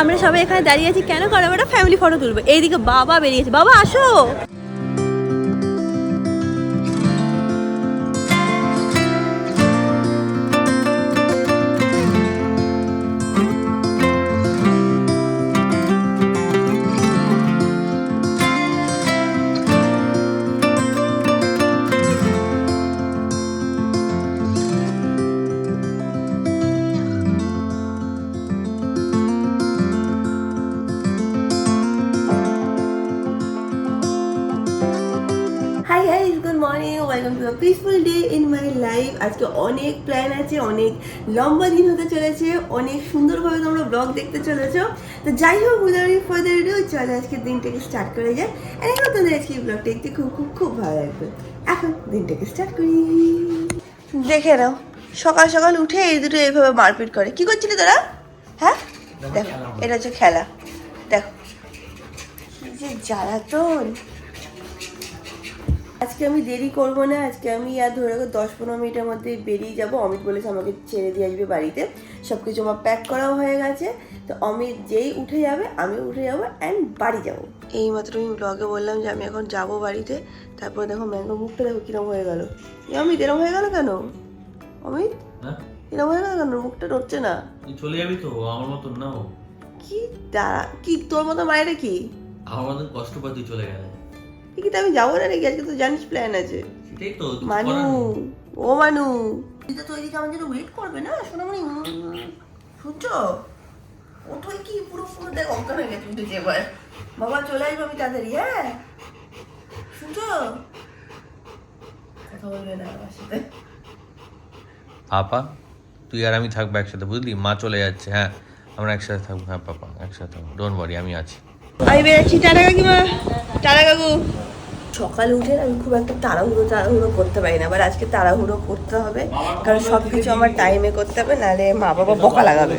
আমরা সবাই এখানে দাঁড়িয়ে আছি কেন, কারণ আমরা ফ্যামিলি ফটো তুলবো। এইদিকে বাবা বেরিয়েছে, বাবা আসো। Hi guys, good morning, welcome to a peaceful day in my life. আজকে অনেক প্ল্যান আছে, অনেক লম্বা দিন হতে চলেছে, অনেক সুন্দরভাবে তোমরা ব্লগ দেখতে চলেছো। তো যাই হোক, উইদাউট ফার্দার ডিউ চলো আজকে দিনটাকে স্টার্ট করে যায়। আর এখন তোমাদের আজকে এই ব্লগটা দেখতে খুব খুব খুব ভালো লাগবে। এখন দিনটাকে স্টার্ট করি। দেখে নাও, সকাল সকাল উঠে এই দুটো এইভাবে মারপিট করে। কি করছিলি তোরা? হ্যাঁ দেখো, এটা হচ্ছে খেলা। দেখো কি যে জ্বালাতন। আজকে আমি দেরি করবো না, আজকে আমি আর ধরে রাখো 10-15 মিনিটের মধ্যে বেরিয়ে যাব। অমিত বলেছে আমাকে ছেড়ে দিয়ে আসবে বাড়িতে, সব কিছু আমার প্যাক করাও হয়ে গেছে। তো অমিত যেই উঠে যাবে আমি উঠে যাবো অ্যান্ড বাড়ি যাব। এইমাত্র আমি ব্লগে বললাম যে আমি এখন যাব বাড়িতে। তারপর দেখো ম্যাঙ্গো মুখটা দেখো কিরম হয়ে গেল। অমিত এরম হয়ে গেল কেন? অমিত এরম হয়ে গেল কেন? মুখটা নড়ছে না। চলে যাবি তো আমার মতন না। কি দাঁড়া, কি তোর মতো মায়েরা কি আমার মতন কষ্ট পায় তুই চলে গেলে? কি আমি যাবো না নাকি? আজকে তো জানিস প্ল্যান আছে। সেটাই তো মানু, ও মানু, তুই তো এদিকে আমার জন্য ওয়েট করবে না সোনামণি। শুনছো? ওঠোই কি পুরো পুরো দেখ অজ্ঞান হয়ে গেছে উঠেছে এবার। বাবা চলে আসবে আমি তাড়াতাড়ি। হ্যাঁ শুনছো? কথা বলবে না আমার সাথে। পাপা তুই আর আমি থাকবো একসাথে, বুঝলি? মা চলে যাচ্ছে, হ্যাঁ আমরা একসাথে থাকবো। হ্যাঁ পাপা একসাথে থাকবো, ডোন্ট ওয়ারি, আমি আছি। আমি বেরোচ্ছি। টাটা কাকিমা, টাটা কাকু। সকালে উঠে আমি খুব একটা তাড়াহুড়ো করতে পারি না, আবার আজকে তাড়াহুড়ো করতে হবে কারণ সব কিছু আমার টাইমে করতে হবে, নাহলে মা বাবা বকা লাগাবে।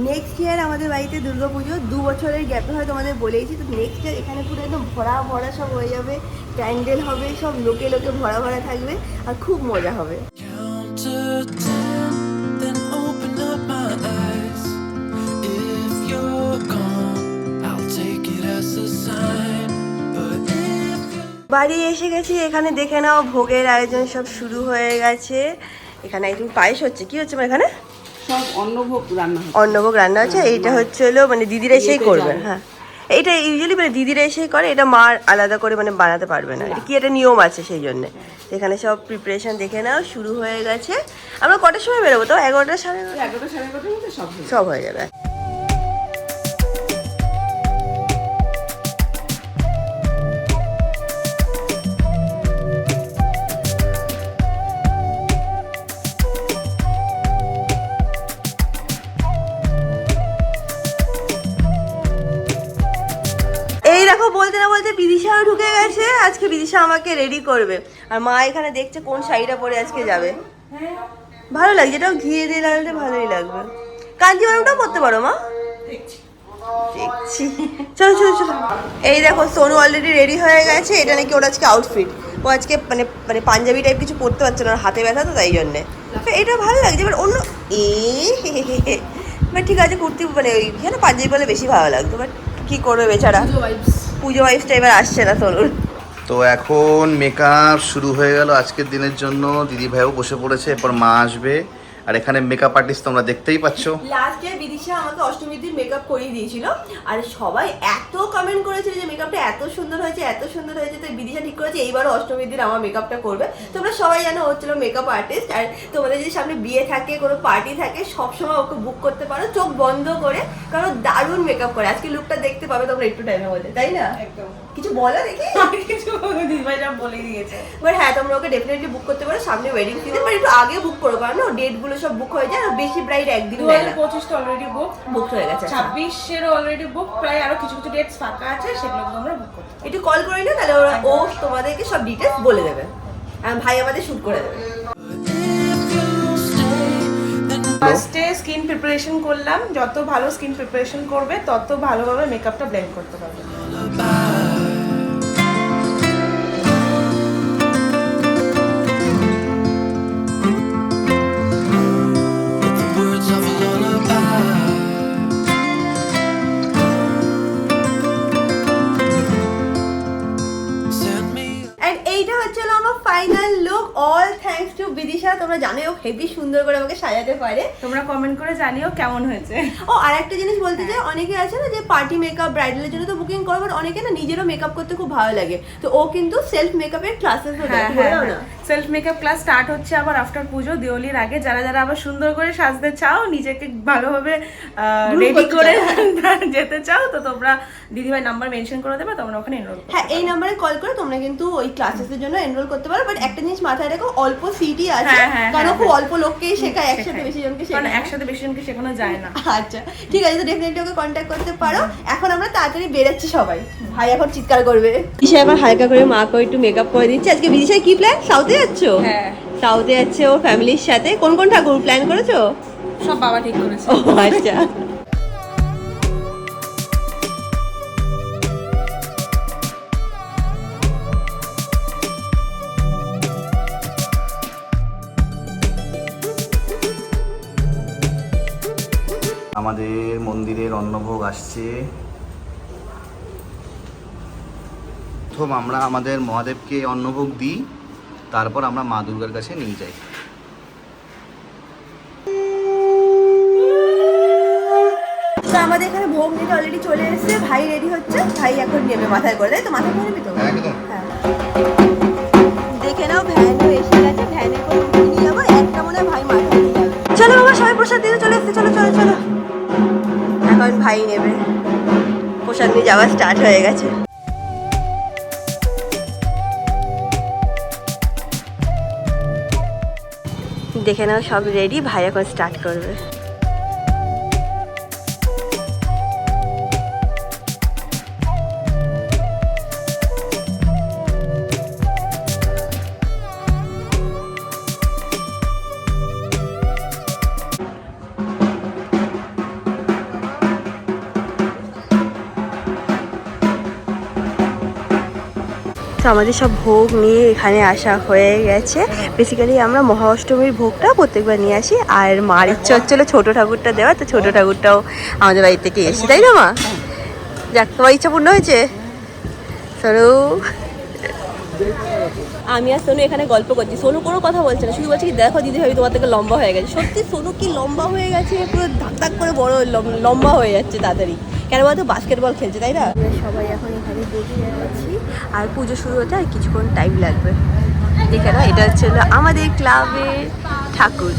নেক্সট ইয়ার আমাদের বাড়িতে দুর্গাপুজো, 2 বছরের গ্যাপে হয় তোমাদের বলেইছি। তো নেক্সট ইয়ার এখানে পুরো একদম ভরা ভরা সব হয়ে যাবে, প্যান্ডেল হবে, সব লোকে লোকে ভরা ভরা থাকবে আর খুব মজা হবে। বাড়ি এসে গেছি, এখানে দেখে নাও ভোগের আয়োজন সব শুরু হয়ে গেছে। এখানে একটু পায়েস হচ্ছে। কি হচ্ছে এখানে? সব অন্নভোগ রান্না হচ্ছে। অন্নভোগ রান্না হচ্ছে। এইটা হচ্ছে হলো মানে দিদিরা এসেই করবে। হ্যাঁ এইটা ইউজুয়ালি মানে দিদিরা এসেই করে, এটা মা আলাদা করে মানে বানাতে পারবে না। এটা কি একটা নিয়ম আছে সেই জন্য। এখানে সব প্রিপারেশন দেখে নাও শুরু হয়ে গেছে। আমরা কটার সময় বেরোবো? তো 11টা সাড়ে 11:30 মধ্যে সব হয়ে যাবে। এই দেখো বলতে না বলতে বিদিশাও ঢুকে গেছে। আজকে বিদিশা আমাকে রেডি করবে আর মা এখানে দেখছে কোন শাড়িটা পরে আজকে যাবে। ভালো লাগছে, এটাও ঘিয়ে দিয়ে লাগলে ভালোই লাগবে। কাঞ্জিভারমটাও পরতে পারো মা, দেখছি। চলো চলো চলো। এই দেখো সোনু অলরেডি রেডি হয়ে গেছে। এটা নাকি ওর আজকে আউটফিট। ও আজকে মানে মানে পাঞ্জাবি টাইপ কিছু পরতে পারছে না, ওর হাতে ব্যথা তো তাই জন্যে। এটা ভালো লাগছে। এবার অন্য বাট ঠিক আছে, কুর্তি মানে ওই পাঞ্জাবি বলে বেশি ভালো লাগতো। বাট কি করবে বেচারা, পুজো ওয়াইফটা এবার আসছে না সোনুর। তো এখন মেকআপ শুরু হয়ে গেল আজকের দিনের জন্য। দিদি ভাইও বসে পড়েছে, এরপর মা আসবে। আর এখানে মেকআপ আর্টিস্ট তোমরা দেখতেই পাচ্ছ। লাস্টে বিদিশা আমাকে অষ্টমীর দিন মেকআপ করিয়ে দিয়েছিল আর সবাই এত কমেন্ট করেছিল যে মেকআপটা এত সুন্দর হয়েছে, এত সুন্দর হয়েছে। তো বিদিশা ঠিক করেছে এইবারও অষ্টমীর দিন আমার মেকআপটা করবে। তোমরা সবাই জানো ও ছিল মেকআপ আর্টিস্ট। আর তোমাদের যদি সামনে বিয়ে থাকে, কোনো পার্টি থাকে, সবসময় ওকে বুক করতে পারো চোখ বন্ধ করে, কারণ দারুণ মেকআপ করে। আজকে লুকটা দেখতে পাবে তোমরা একটু টাইমের মধ্যে, তাই না? একদম। কিছু বলো দেখি। কিছু দিদিভাইরা বলে দিয়েছে। বাট হ্যাঁ, তোমরা ওকে ডেফিনেটলি বুক করতে পারো সামনে ওয়েডিং সিজন। বাট একটু আগে বুক করো, কারণ ডেটগুলো সব বুক হয়ে যায় আর বেশি ব্রাইড একদিন নেয় না। 2025 অলরেডি বুক হয়ে গেছে। 26 অলরেডি বুক, প্রায় আরো কিছু কিছু ডেটস ফাঁকা আছে, সেগুলো তোমরা বুক করতে পারো। একটু কল করে নিও, তাহলে ও তোমাদেরকে সব ডিটেলস বলে দেবে। ভাই আমাদের শুট করে দেবে। ফার্স্টে স্কিন প্রিপারেশন করলাম। যত ভালো স্কিন প্রিপারেশন করবে তত ভালোভাবে মেকআপটা ব্লেন্ড করতে পারবে। বিদিশা, তোমরা জানোই ও হেভি সুন্দর করে আমাকে সাজাতে পারে। তোমরা কমেন্ট করে জানিও কেমন হয়েছে। ও আর একটা জিনিস বলতে চাই, অনেকে আছে না যে পার্টি মেকআপ ব্রাইডালের জন্য তো বুকিং করো, বাট অনেকে না নিজেরও মেকআপ করতে খুব ভালো লাগে, তো ও কিন্তু সেলফ মেকআপের ক্লাসেসও দেয়, বলো না? সেলফ মেকআপ ক্লাস স্টার্ট হচ্ছে আবার আফটার পুজো, দিওয়ালির আগে। যারা যারা আবার সুন্দর করে সাজতে চাও, নিজেকে ভালোভাবে রেডি করে যেতে চাও, তো তোমরা দিদিভাই নাম্বার মেনশন করে দেবে, তোমরা ওখানে এনরোল করো। হ্যাঁ, এই নাম্বারে কল করে তোমরা কিন্তু ওই ক্লাসেসের জন্য এনরোল করতে পারো, বাট একটা জিনিস মাথায় রেখো, অল্প সিটই আছে, কারণ খুব অল্প লোককেই শেখায়, একসাথে বেশি জনকে শেখায়, কারণ একসাথে বেশি জনকে শেখানো যায় না। আচ্ছা ঠিক আছে, তো ডেফিনেটলি ওকে কন্ট্যাক্ট করতে পারো। এখন আমরা তাড়াতাড়ি বেরোচ্ছি সবাই, ভাই এখন চিৎকার করবে। বিদিশা এখন হালকা করে মাকে একটু মেকআপ করে দিচ্ছে। আজকে বিদিশার কি প্ল্যান? সাউথে যাচ্ছ? হ্যাঁ, সাউথে যাচ্ছে ও ফ্যামিলির সাথে। কোন কোন ঠাকুর প্ল্যান করেছো? সব বাবা ঠিক করেছে। ও আচ্ছা। আমাদের মন্দিরের অন্নভোগ আসছে। প্রথম আমরা আমাদের মহাদেবকে অন্নভোগ দিই, তারপর আমরা মা দুর্গার কাছে নিয়ে যাই। তো আমাদের এখানে ভোগ নিতে অলরেডি চলে এসেছে, ভাই রেডি হচ্ছে, ভাই এখন নেবে মাথায় করে, তাই তো? মাথায় করে নিবি তো? একদম। হ্যাঁ, দেখে নাও ভ্যানও এসে গেছে, ভ্যানে করে উঠিয়ে নিয়ে যাবো, একটা মনে হয় ভাই মাথায় নিয়ে যাবে। চলো বাবা, সবাই প্রসাদ দিতে চলে এসছে, চলো চলো চলো। এখন ভাই নেবে, প্রসাদ নিয়ে যাওয়া স্টার্ট হয়ে গেছে। দেখে নাও সব রেডি, ভাই এখন স্টার্ট করবে। তো আমাদের সব ভোগ নিয়ে এখানে আসা হয়ে গেছে। বেসিক্যালি আমরা মহা অষ্টমীর ভোগটা প্রত্যেকবার নিয়ে আসি, আর মার ইচ্ছে হচ্ছিলো ছোটো ঠাকুরটা দেওয়া, তো ছোটো ঠাকুরটাও আমাদের বাড়ি থেকে এসেছি, তাই না মা? যাক, তোমার ইচ্ছা পূর্ণ হয়েছে। সরু, আমি আর সোনু এখানে গল্প করছি, সোনু কোনো কথা বলছে না, শুধু বলছে কি দেখো দিদি ভাবি তোমার থেকে লম্বা হয়ে গেছে। সত্যি সোনু কি লম্বা হয়ে গেছে, পুরো ধাক ধাক করে বড় লম্বা হয়ে যাচ্ছে তাড়াতাড়ি। কেন বলতো বাস্কেটবল খেলছে, তাই না? সবাই এখন এখানে বসে আছি, আর পুজো শুরু হতে আর কিছুক্ষণ টাইম লাগবে। দেখে না, এটা হচ্ছে আমাদের ক্লাবের ঠাকুর।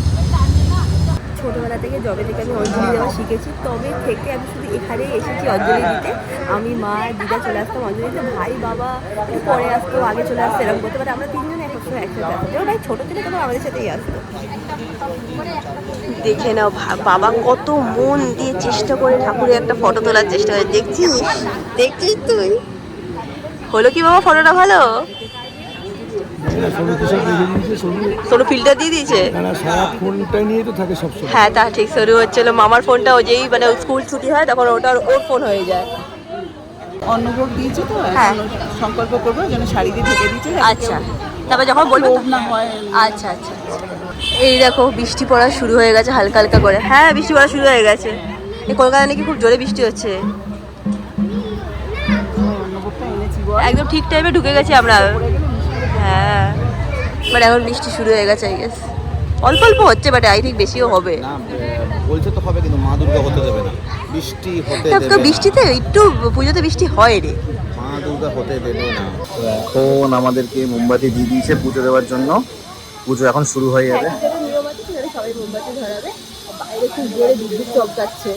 ছোটোবেলা থেকে যবে থেকে আমি অঞ্জলি দেওয়া শিখেছি, তবে থেকে আমি শুধু এখানে এসেছি অঞ্জলি দিতে। আমি মা দিদা চলে আসতাম অঞ্জলি দিতে, ভাই বাবা একটু পরে আসতো, আগে চলে আসতো, এরকম করতে পারে। আমরা তিনজনে একসাথে আসতাম, যেমন ভাই ছোটো ছিল তখন আমাদের সাথেই আসতো। দেখে নাও বাবা কত মন দিয়ে চেষ্টা করে ঠাকুরের একটা ফটো তোলার চেষ্টা করে। দেখছিস দেখছিস তুই? হলো কি বাবা ফটোটা ভালো? সোনু ফিল্টার দিয়ে দিয়েছে। হ্যাঁ তা ঠিক, সরু হচ্ছিল মামার ফোনটা, ও যেই মানে স্কুল ছুটি হয় তখন ওটা ওর ফোন হয়ে যায়। অন্নভোগ দিয়েছি তো, হ্যাঁ, সংকল্প করবো যেন শাড়ি দিয়ে ঢেকে দিয়েছি। আচ্ছা, তারপর যখন বলবো না হয়। আচ্ছা আচ্ছা। এই দেখো বৃষ্টি পড়া শুরু হয়ে গেছে হালকা হালকা করে। হ্যাঁ বৃষ্টি পড়া শুরু হয়ে গেছে। এই কলকাতা নাকি খুব জোরে বৃষ্টি হচ্ছে। একদম ঠিক টাইমে ঢুকে গেছি আমরা। হ্যাঁ, বাট এখন বৃষ্টি শুরু হয়ে গেছে, আই গেস অল্প অল্প হচ্ছে, বাট আই থিঙ্ক বেশিও হবে। না বলছে তো হবে, কিন্তু মা দুর্গা হতে দেবে না, বৃষ্টি হতে দেবে না। বৃষ্টিতে একটু পুজোতে বৃষ্টি হয় রে, মা দুর্গা হতে দেবে না। এখন আমাদেরকে মোমবাতি দিয়ে দিয়েছে পুজো দেওয়ার জন্য, পুজো এখন শুরু হয়ে যাবে। সবাই মোমবাতি ধরাবে, বাইরে খুব জোরে বিদ্যুৎ চমকাচ্ছে।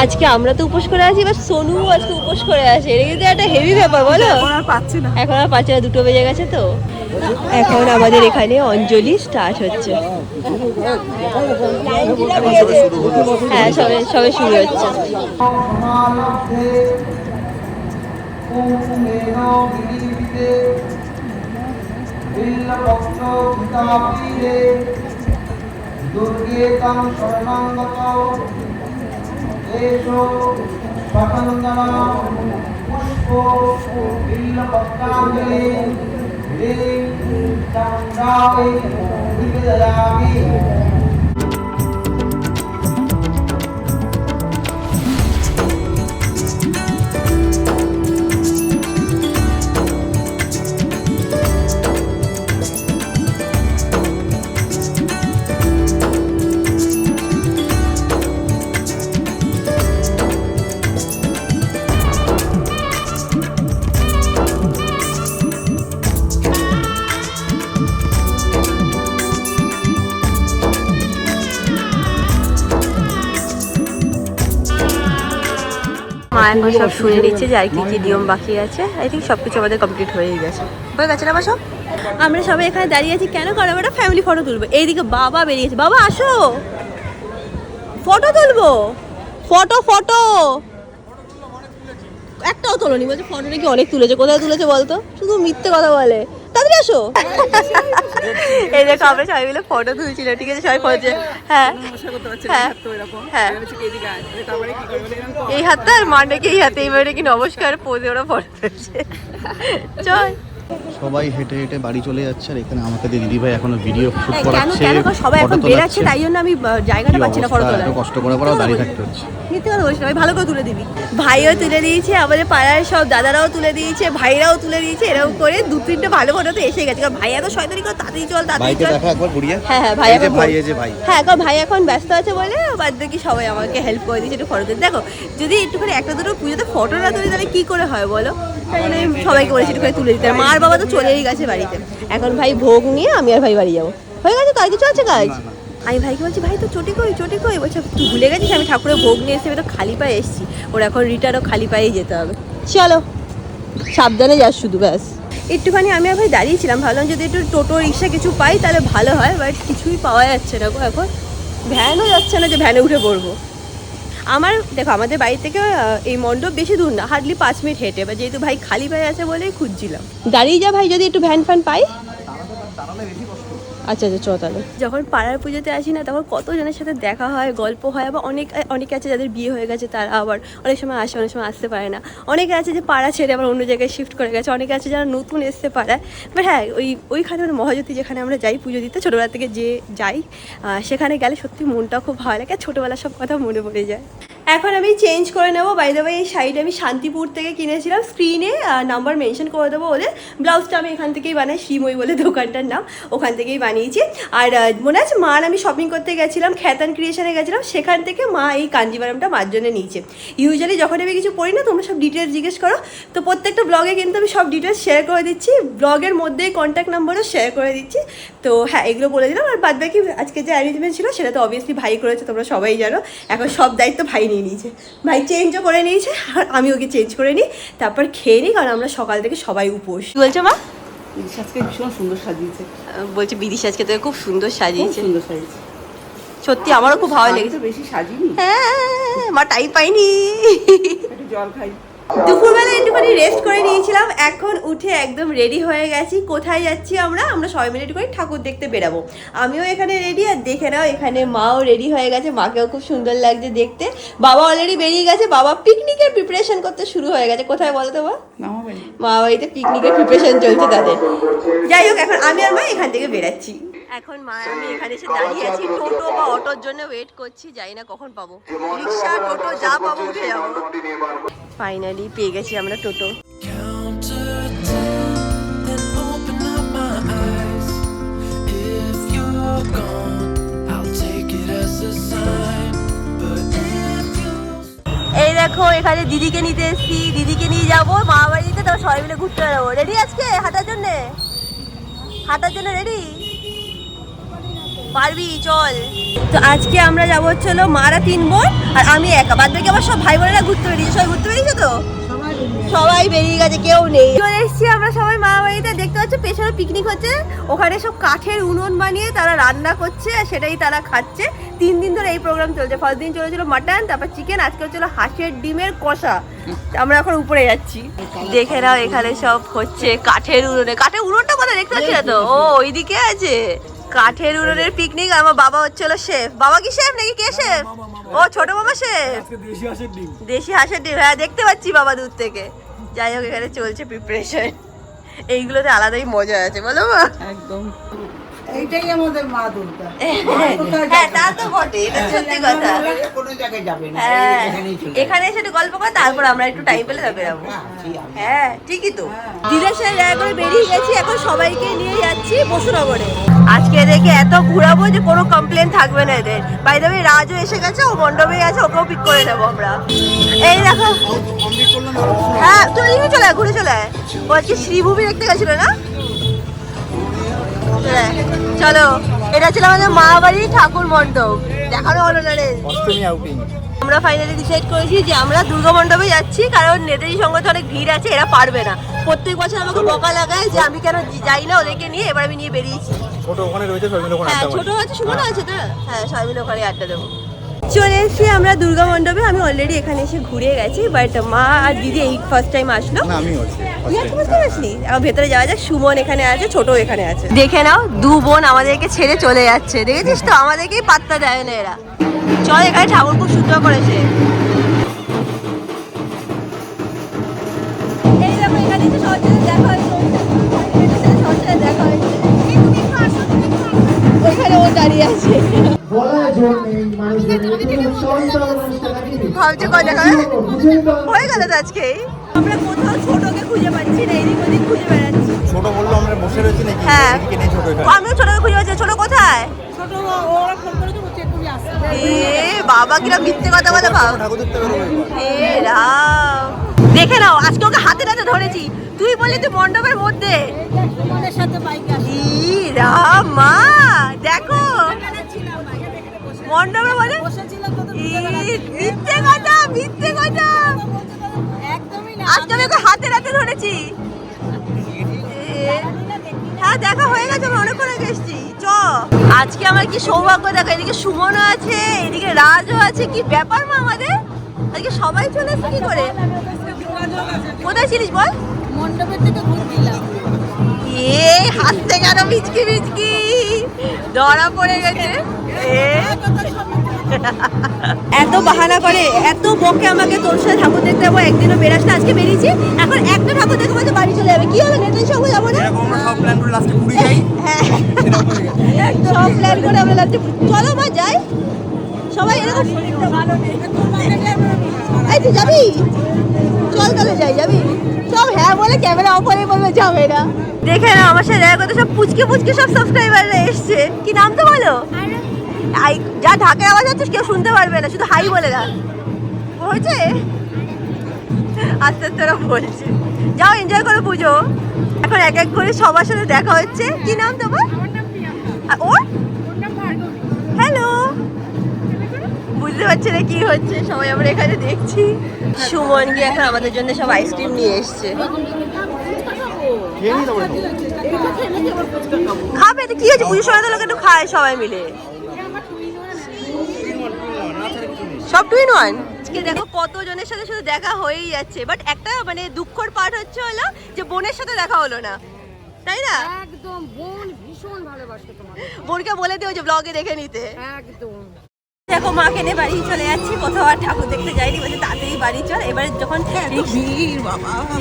আজকে আমরা তো উপোস করে আছি, এবার সোনু আজকে উপোস করে আছে। এটা কিন্তু একটা হেভি ব্যাপার বলো। এখন আর পাচ্ছি না। এখন আর 2 বেজে গেছে তো। এখন আমাদের এখানে অঞ্জলি স্টার্ট হচ্ছে। হ্যাঁ, সবে শুরু হচ্ছে। দুর্গেতং শরণাঙ্গত এষো স্বতন্ত্রনা পুষ্প বিল্লপত্রাঞ্জলি হ্রিং চামুণ্ডায় নিবেদয়ামি। মা এখন সব শুনে নিচ্ছে যে আর কি কি নিয়ম বাকি আছে। আই থিঙ্ক সব কিছু আমাদের কমপ্লিট হয়ে গেছে না বা সব। আমরা সবাই এখানে দাঁড়িয়ে আছি কেন? কারণ আমরা ফ্যামিলি ফটো তুলবো। এইদিকে বাবা বেরিয়েছে। বাবা আসো, ফটো তুলবো। ফটো একটাও তোলোনি বলছে। ফটো নাকি অনেক তুলেছে। কোথায় তুলেছে বলতো? শুধু মিথ্যে কথা বলে। তাড়াতাড়ি আসো। এই দেখো আমরা সবাই মিলে ফটো তুলছিল। ঠিক আছে, সবাই ফটো। হ্যাঁ হ্যাঁ হ্যাঁ, এই হাতটা আর মা নাকি এই হাতে এইভাবে কি নমস্কার পোজে ওরা ফটো তুলছে। চল। সবাই হেঁটে হেঁটে বাড়ি চলে যাচ্ছে, আর এখানে আমাকে দিদিভাই এখনো ভিডিও শুট কেন করাচ্ছে। কেন সবাই এখন বেরাচ্ছে, তাই জন্য আমি জায়গাটা পাচ্ছি না ফটো তোলার। এত কষ্ট করে পরেও দাঁড়িয়ে থাকতে হচ্ছে। মিথ্যে কথা বলছি না, ভালো করে তুলে দিবি। ভাইও তুলে দিয়েছে, আমাদের পাড়ার সব দাদারাও তুলে দিয়েছে, ভাইরাও তুলে দিয়েছে। এরকম করে 2-3টে ভালো ফটো তো এসে গেছে। কারণ ভাই এত শয়তানি করে তাড়াতাড়ি চল তাড়াতাড়ি ভাইকে চল। দেখা একবার বুড়িয়া। হ্যাঁ হ্যাঁ, ভাই এখন ভাই এই যে ভাই। হ্যাঁ, কারণ ভাই এখন ব্যস্ত আছে বলে বাদ বাকি সবাই আমাকে হেল্প করে দিয়েছে একটু ফটো তুলতে। দেখো যদি একটুখানি একটা দুটো পুজোতে ফটো না তুলি তাহলে কি করে হয় বলো? তাই জন্য আমি সবাইকে বলেছি একটুখানি তুলে দিতে। মার বাবা তো চলেই গেছে বাড়িতে। এখন ভাই ভোগ নিয়ে আমি আর ভাই বাড়ি যাবো। হয়ে গেছে তো? আর কিছু আছে কাজ? আমি ভাইকে বলছি ভাই তো চটি কই বলছে তুই ভুলে গেছিস আমি ঠাকুরের ভোগ নিয়ে এসে আমি তো খালি পায়ে এসেছি। ওর এখন রিটার্নও খালি পায়েই যেতে হবে। চলো সাবধানে যাস শুধু, ব্যাস। একটুখানি আমি আর ভাই দাঁড়িয়েছিলাম, ভাবলাম যদি একটু টোটো রিক্সা কিছু পাই তাহলে ভালো হয়, বাট কিছুই পাওয়া যাচ্ছে না গো এখন। ভ্যানও যাচ্ছে না যে ভ্যানে উঠে পড়বো। আমার দেখো আমাদের বাড়ি থেকে এই মণ্ডপ বেশি দূর না, হার্ডলি 5 মিনিট হেঁটে। বা যেহেতু ভাই খালি পায়ে আছে বলেই খুঁজছিলাম। দাঁড়িয়ে যা ভাই, যদি একটু ভ্যান ফ্যান পাই। আচ্ছা চ তাহলে। যখন পাড়ার পুজোতে আসি না তখন কতজনের সাথে দেখা হয়, গল্প হয়। আবার অনেকে আছে যাদের বিয়ে হয়ে গেছে, তারা আবার অনেক সময় আসে, অনেক সময় আসতে পারে না। অনেকে আছে যে পাড়া ছেড়ে আবার অন্য জায়গায় শিফট করে গেছে, অনেকে আছে যারা নতুন এসছে পাড়ায়। বাট হ্যাঁ, ওইখানে মহাজ্যোতি যেখানে আমরা যাই পুজো দিতে, ছোটোবেলা থেকে যে যাই, সেখানে গেলে সত্যি মনটা খুব ভালো লাগে। ছোটোবেলার সব কথা মনে পড়ে যায়। এখন আমি চেঞ্জ করে নেবো। বাই দ্য ওয়ে এই শাড়িটা আমি শান্তিপুর থেকে কিনেছিলাম। স্ক্রিনে নাম্বার মেনশন করে দেবো ওদের। ব্লাউজটা আমি এখান থেকেই বানাই, শ্রীময়ী বলে দোকানটার নাম, ওখান থেকেই বানিয়েছি। আর মনে আছে মার আমি শপিং করতে গেছিলাম, খ্যাতান ক্রিয়েশনে গেছিলাম, সেখান থেকে মা এই কাঞ্জিভারামটা মার জন্য নিয়েছে। ইউজুয়ালি যখন আমি কিছু পড়ি না তোমরা সব ডিটেলস জিজ্ঞেস করো, তো প্রত্যেকটা ব্লগে কিন্তু আমি সব ডিটেলস শেয়ার করে দিচ্ছি। ব্লগের মধ্যেই কন্ট্যাক্ট নাম্বারও শেয়ার করে দিচ্ছি। তো হ্যাঁ, এগুলো বলে দিলাম। আর বাদ বাকি আজকে যে অ্যারেঞ্জমেন্ট ছিল সেটা তো অবভিয়াসলি ভাই করেছে, তোমরা সবাই জানো। এখন সব দায়িত্ব ভাই নিয়ে নিয়েছে। ভাই চেঞ্জও করে নিয়েছে, আর আমি ওকে চেঞ্জ করে নিই, তারপর খেয়ে নিই। কারণ আমরা সকাল থেকে সবাই উপোস। কি বলছো মা? আজকে ভীষণ সুন্দর সাজিয়েছে। বলছে বিদিশা আজকে তো খুব সুন্দর সাজিয়েছে। সুন্দর সাজিয়েছে সত্যি আমারও খুব ভালো লেগেছে। বেশি সাজিনি। হ্যাঁ, মা টাইম পাইনি। একটু জল খাই। দুপুরবেলা একটুখানি রেস্ট করে নিয়েছিলাম, এখন উঠে একদম রেডি হয়ে গেছি। কোথায় যাচ্ছি আমরা সবাই মিলে একটুখানি ঠাকুর দেখতে বেরাবো। আমিও এখানে রেডি, আর দেখে নাও এখানে মাও রেডি হয়ে গেছে। মাকেও খুব সুন্দর লাগছে দেখতে। বাবা অলরেডি বেরিয়ে গেছে, বাবা পিকনিকের প্রিপারেশন করতে শুরু হয়ে গেছে। কোথায় বলো তো মা বাড়িতে পিকনিকের প্রিপারেশন চলছে তাদের। যাই হোক, এখন আমি আর মা এখান থেকে বেরাচ্ছি। এখন মা আমি এখানে এসে দাঁড়িয়ে আছি, টোটো বা অটোর জন্য ওয়েট করছি। জানি না কখন পাবো, রিক্সা টোটো যা পাবো উঠে যাবো। ফাইনালি পেয়ে গেছি আমরা টোটো। এই দেখো এখানে দিদিকে নিতে এসেছি, দিদিকে নিয়ে যাবো মা বাড়িতে, তো সবাই মিলে ঘুরতে বেরোবো। রেডি আজকে হাঁটার জন্য রেডি? পারবি, চল। তো আজকে আমরা যাবো হচ্ছিল মারা 3 বোন আর আমি একা, বাদ বাকি আবার সব ভাই বোনেরা ঘুরতে বেরিয়েছে। সবাই ঘুরতে বেরিয়েছে তো, সবাই বেরিয়ে গেছে, কেউ নেই। চলে এসেছি আমরা সবাই মামা বাড়িতে। দেখতে পাচ্ছ পেছনে পিকনিক হচ্ছে, ওখানে সব কাঠের উনুন বানিয়ে তারা রান্না করছে আর সেটাই তারা খাচ্ছে। 3 দিন ধরে এই প্রোগ্রাম চলছে। ফার্স্ট দিন চলেছিল মাটন, তারপর চিকেন, আজকে হচ্ছিল হাঁসের ডিমের কষা। আমরা এখন উপরে যাচ্ছি। দেখে নাও এখানে সব হচ্ছে কাঠের উনুনে। কাঠের উনুনটা কোথায় দেখতে পাচ্ছি না তো, ও ওইদিকে আছে। কাঠের উনুনের পিকনিক। আমার বাবা হচ্ছিল শেফ। বাবা কি শেফ নাকি কে শেফ? ও ছোট বাবা শেফ। দেশি হাঁসের ডিম, হ্যাঁ দেখতে পাচ্ছি বাবা দূর থেকে। যাই হোক এখানে চলছে প্রিপারেশন। এইগুলোতে আলাদাই মজা আছে, বলো মা? একদম এইটাই আমাদের মা দুর্গা। হ্যাঁ তা তো বটে, এটা সত্যি কথা। কোনো জায়গায় যাবে না, হ্যাঁ এখানেই চলে এখানে এসে একটু গল্প করে তারপর আমরা একটু টাইম পেলে তবে যাবো। হ্যাঁ ঠিকই তো। দিদার সাথে দেখা করে বেরিয়ে গেছি, এখন সবাইকে নিয়ে যাচ্ছি বসুনগরে। আজকে এদেরকে এত ঘুরাবো যে কোনো কমপ্লেন থাকবে না এদের। বাই দ্য ওয়ে রাজও এসে গেছে, ও মণ্ডপে আছে, ওকেও পিক করে নেবো আমরা। এই দেখো, হ্যাঁ তুমি চলে আয়, ঘুরে চলে আয়। ও আজকে শ্রীভূমি দেখতে গেছিল না? চলো, এটা ছিল আমাদের মা বাড়ি ঠাকুর মণ্ডপ। দেখানো হলো না রে। আমরা ফাইনালি ডিসাইড করেছি যে আমরা দুর্গা মণ্ডপে যাচ্ছি, কারণ নেতাজি সঙ্গে অনেক ভিড় আছে, এরা পারবে না। প্রত্যেক বছর আমাকে বকা লাগায় যে আমি কেন যাই না ওদেরকে নিয়ে। এবার আমি নিয়ে বেরিয়েছি। হ্যাঁ ছোট আছে, সুমন আছে না, হ্যাঁ সবাই মিলে ওখানে আড্ডা দেবো। চলে এসেছি আমরা দুর্গা মণ্ডপে। আমি অলরেডি এখানে এসে ঘুরে গেছি, বাট মা আর দিদি এই ফার্স্ট টাইম আসলো। আসলি ভেতরে যাওয়া যাক। সুমন এখানে আছে, ছোট এখানে আছে। দেখে নাও 2 বোন আমাদেরকে ছেড়ে চলে যাচ্ছে। দেখেছিস তো, আমাদেরকেই পাত্তা দেয় না এরা। চল, এখানে ঠাকুর খুব সুন্দর করেছে। এই দেখো এখানে তো সবার সাথে দেখা হয়েছে, দেখা হয়েছে। ওইখানে ও দাঁড়িয়ে আছে, ভাবছে কথা হয়ে গেল তো আজকে। আমরা কোথাও ছোটকে খুঁজে পাচ্ছি না, এদিক ওদিক খুঁজে বেড়াচ্ছি। ছোট বললো আমরা বসে রয়েছি নাকি? হ্যাঁ আমিও ছোটকে খুঁজে পাচ্ছি। ছোট কোথায়? বাবা কিরম মিথ্যে কথা বলে ভাব। দেখে নাও, আজকে ওকে হাতে হাতে ধরেছি। তুই বললি তুই মণ্ডপের মধ্যে। রাম মা দেখো মণ্ডপে বলে মিথ্যে কথা, মিথ্যে কথা। আজকে আমি ওকে হাতে হাতে ধরেছি। হ্যাঁ দেখা হয়ে গেছে, আমি অনেক করে গেছি। চ আজকে আমার কি সৌভাগ্য দেখো, এদিকে সুমনও আছে, এদিকে রাজও আছে। কি ব্যাপার মা আমাদের আজকে সবাই চলে এসেছে কি করে? কোথায় ছিলিস বল? মণ্ডপের থেকে ঘুরছিলাম। হাসতে কেন মিচকি মিচকি? ধরা পড়ে গেছে। এত বাহানা করে, এত বকে আমাকে তোর সাথে ঠাকুর দেখতে যাবো, একদিনও বেরাস না। আজকে বেরিয়েছি, এখন একটা ঠাকুর দেখে বলতে বাড়ি চলে যাবে। কি হবে, নেতার সঙ্গে যাবো না? হ্যাঁ সব প্ল্যান করে আমরা লাস্টে। চলো মা যাই সবাই। এরকম এই তুই যাবি? চল তাহলে যাই, যাবি? সব হ্যাঁ বলে ক্যামেরা অফ করে বলবে যাবে না। দেখে না আমার সাথে দেখা করতে সব পুচকে পুচকে সব সাবস্ক্রাইবাররা এসছে। কি নাম তো বলো? যা ঢাকার আওয়াজ হচ্ছে কেউ শুনতে পারবে না, শুধু হাই বলে না। হয়েছে আস্তে আস্তে ওরা বলছে। যাও এনজয় করো পুজো। এখন এক এক করে সবার সাথে দেখা হচ্ছে। কি নাম তোমার? ওর হ্যালো, বুঝতে পারছি না কি হচ্ছে। সবাই আমরা এখানে দেখছি। সুমন গিয়ে এখন আমাদের জন্য সব আইসক্রিম নিয়ে এসছে। খাবে তো কি হয়েছে, পুজোর সময় তো লোক একটু খায় সবাই মিলে। সব 2 in 1। আজকে দেখো কতজনের সাথে সাথে দেখা হয়েই যাচ্ছে, বাট একটা মানে দুঃখের পার্ট হচ্ছে হলো যে বোনের সাথে দেখা হলো না, তাই না? একদম বোন ভীষণ ভালোবাসে তোমাকে। বোনকে বলে দিও যে ব্লগে দেখে নিতে। একদম। দেখো মাকে নিয়ে বাড়ি চলে যাচ্ছি। কোথাও আর ঠাকুর দেখতে যাইনি, বলছে তাড়াতাড়ি বাড়ি চল। এবার যখন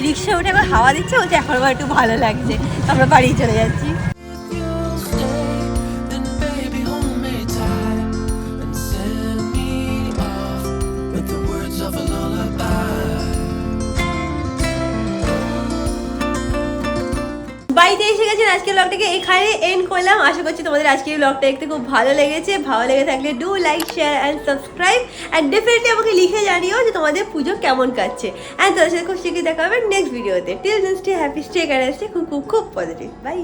রিক্সা উঠে একবার হাওয়া দিচ্ছে, বলছে এখন আবার একটু ভালো লাগছে। আমরা বাড়ি চলে যাচ্ছি। বাড়িতে এসে গেছেন। আজকের ব্লগটাকে এখানে এন্ড করলাম। আশা করছি তোমাদের আজকের ব্লগটা দেখতে খুব ভালো লেগেছে। ভালো লেগে থাকলে do like, share and subscribe. And definitely আমাকে লিখে জানিও যে তোমাদের পুজো কেমন কাটছে। অ্যান্ড তোমাদের সাথে খুব শীঘ্রই দেখা হবে নেক্সট ভিডিওতে। Till then stay happy, stay current, stay খুব খুব খুব পজিটিভ। বাই।